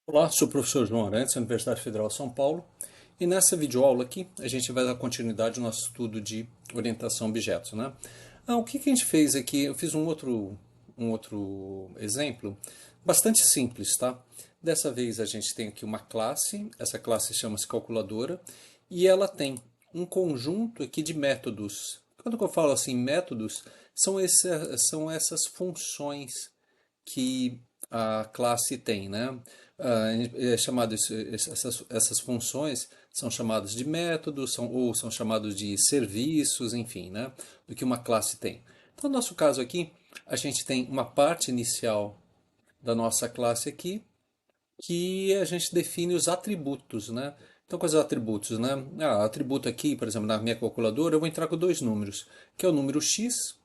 Olá, sou o professor João Arantes, da Universidade Federal de São Paulo, e nessa videoaula aqui a gente vai dar continuidade ao nosso estudo de orientação a objetos, né? O que a gente fez aqui? Eu fiz um outro exemplo bastante simples, tá? Dessa vez a gente tem aqui uma classe, essa classe chama-se calculadora, e ela tem um conjunto aqui de métodos. Quando eu falo assim métodos, são essas funções que a classe tem, né? É chamado essas funções são chamadas de métodos, ou são chamados de serviços, enfim, né? Do que uma classe tem. Então, no nosso caso aqui, a gente tem uma parte inicial da nossa classe aqui, que a gente define os atributos, né? Então, quais são os atributos, né? Atributo aqui, por exemplo, na minha calculadora, eu vou entrar com dois números, que é o número x,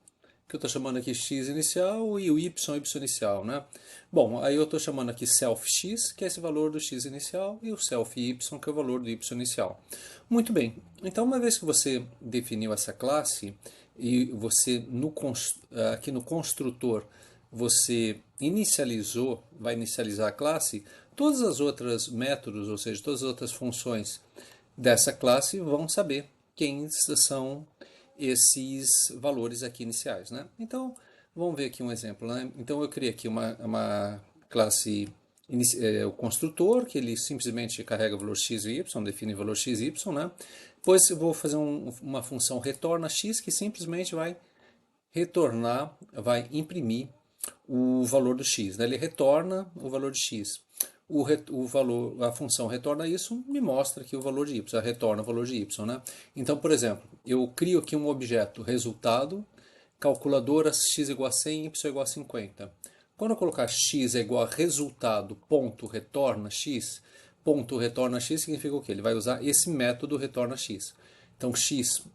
que eu estou chamando aqui x inicial, e o y inicial, né? Bom, aí eu estou chamando aqui self x, que é esse valor do x inicial, e o self y, que é o valor do y inicial. Muito bem, então uma vez que você definiu essa classe, e você aqui no construtor você vai inicializar a classe, todas as outras métodos, ou seja, todas as outras funções dessa classe vão saber quem são esses valores aqui iniciais, né? Então, vamos ver aqui um exemplo, né? Então, eu criei aqui uma classe, o construtor, que ele simplesmente carrega o valor x e y, define o valor x e y, né? Depois eu vou fazer uma função retorna x, que simplesmente vai retornar, vai imprimir o valor do x, né? Ele retorna o valor de x. O valor, a função retorna isso, me mostra aqui o valor de y, retorna o valor de y, né? Então, por exemplo, eu crio aqui um objeto resultado, calculadora x igual a 100, y igual a 50. Quando eu colocar x é igual a resultado, ponto, retorna x, ponto, retorna x significa o quê? Ele vai usar esse método retorna x. Então, x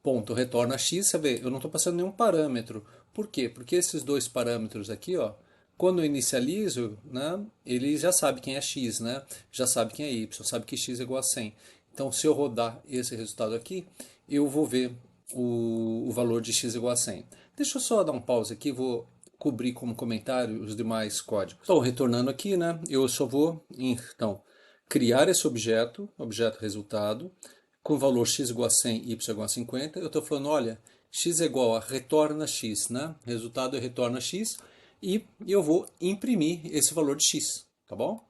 ponto retorna x, você vê, eu não estou passando nenhum parâmetro. Por quê? Porque esses dois parâmetros aqui, ó, quando eu inicializo, né, ele já sabe quem é x, né? Já sabe quem é y, sabe que x é igual a 100. Então, se eu rodar esse resultado aqui, eu vou ver o valor de x igual a 100. Deixa eu só dar um pause aqui, vou cobrir como comentário os demais códigos. Então, retornando aqui, né, eu só vou, então, criar esse objeto resultado, com valor x igual a 100, y igual a 50, eu estou falando, olha, x é igual a retorna x, né? Resultado é retorna x, e eu vou imprimir esse valor de x, tá bom?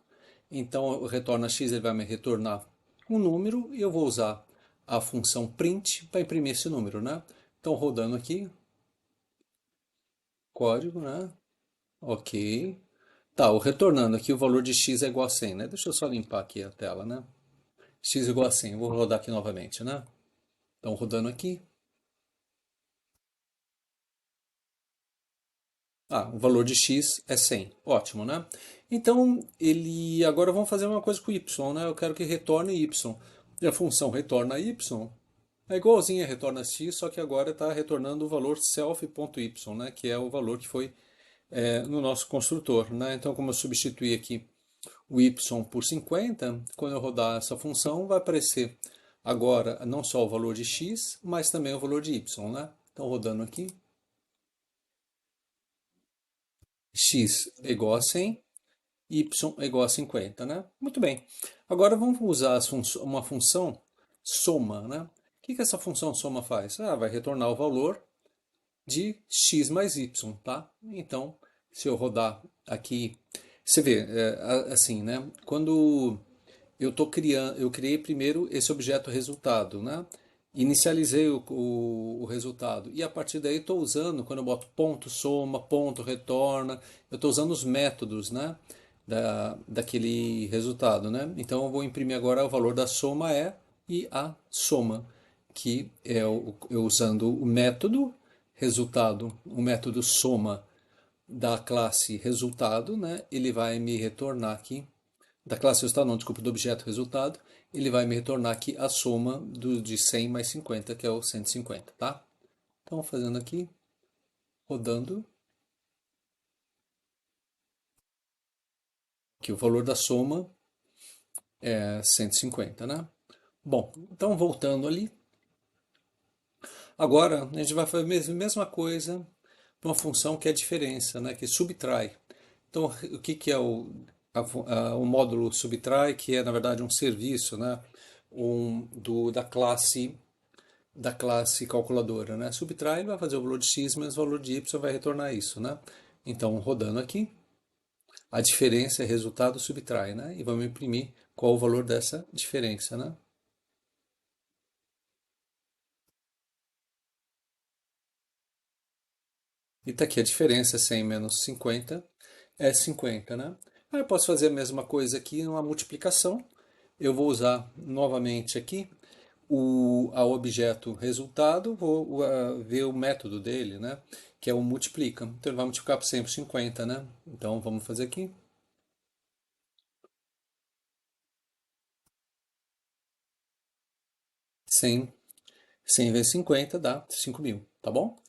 Então, o retorna x ele vai me retornar um número, e eu vou usar a função print para imprimir esse número, né? Então, rodando aqui, código, né? Ok. Tá, o retornando aqui, o valor de x é igual a 100, né? Deixa eu só limpar aqui a tela, né? X igual a 100, vou rodar aqui novamente, né? Então, rodando aqui. O valor de x é 100. Ótimo, né? Então, agora vamos fazer uma coisa com y, né? Eu quero que retorne y. E a função retorna y é igualzinha a retorna x, só que agora está retornando o valor self.y, né? Que é o valor que foi no nosso construtor, né? Então, como eu substituí aqui o y por 50, quando eu rodar essa função, vai aparecer agora não só o valor de x, mas também o valor de y, né? Então, rodando aqui, x é igual a 100, y é igual a 50, né? Muito bem. Agora vamos usar uma função soma, né? O que essa função soma faz? Vai retornar o valor de x mais y, tá? Então, se eu rodar aqui, você vê, assim, né? Quando eu criei primeiro esse objeto resultado, né? Inicializei o resultado. E a partir daí estou usando, quando eu boto ponto soma, ponto retorna, eu estou usando os métodos, né? Daquele resultado, né? Então eu vou imprimir agora o valor da soma e a soma, que é eu usando o método resultado, o método soma da classe resultado, né? Ele vai me retornar aqui da classe resultado, não, desculpa, do objeto resultado, ele vai me retornar aqui a soma de 100 mais 50, que é o 150, tá? Então, fazendo aqui, rodando, que o valor da soma é 150, né? Bom, então voltando ali, agora a gente vai fazer a mesma coisa para uma função que é a diferença, né? Que subtrai. Então, o que é o módulo subtrai, que é na verdade um serviço, né? Da classe calculadora, né? Subtrai ele vai fazer o valor de x menos o valor de y vai retornar isso, né? Então, rodando aqui, a diferença é resultado subtrai, né? E vamos imprimir qual o valor dessa diferença, né? E está aqui a diferença, 100 menos 50 é 50, né? Aí eu posso fazer a mesma coisa aqui numa multiplicação. Eu vou usar novamente aqui a objeto resultado, vou ver o método dele, né? Que é o multiplica. Então ele vai multiplicar por 100 por 50, né? Então vamos fazer aqui. 100, 100 vezes 50 dá 5.000, tá bom?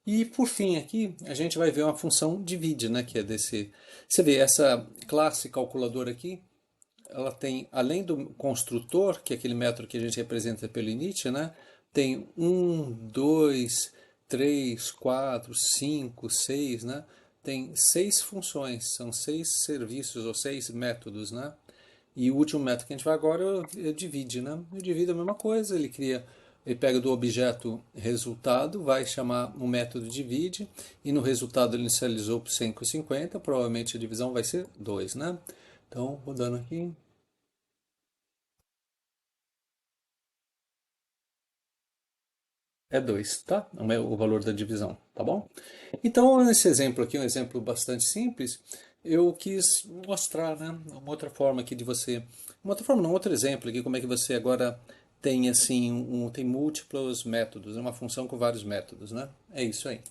E por fim aqui, a gente vai ver uma função divide, né? Que é desse... Você vê, essa classe calculadora aqui, ela tem, além do construtor, que é aquele método que a gente representa pelo init, né? Tem 2, 3, 4, 5, 6, né? Tem 6 funções, são 6 serviços ou 6 métodos, né? E o último método que a gente vai agora é o divide, né? O divide é a mesma coisa, ele pega do objeto resultado, vai chamar o método divide, e no resultado ele inicializou por 150, provavelmente a divisão vai ser 2, né? Então, rodando aqui, é 2, tá? O valor da divisão, tá bom? Então, nesse exemplo aqui, um exemplo bastante simples, eu quis mostrar, né, uma outra forma aqui de você, uma outra forma, não, outro exemplo aqui, como é que você agora tem assim, tem múltiplos métodos, uma função com vários métodos, né? É isso aí.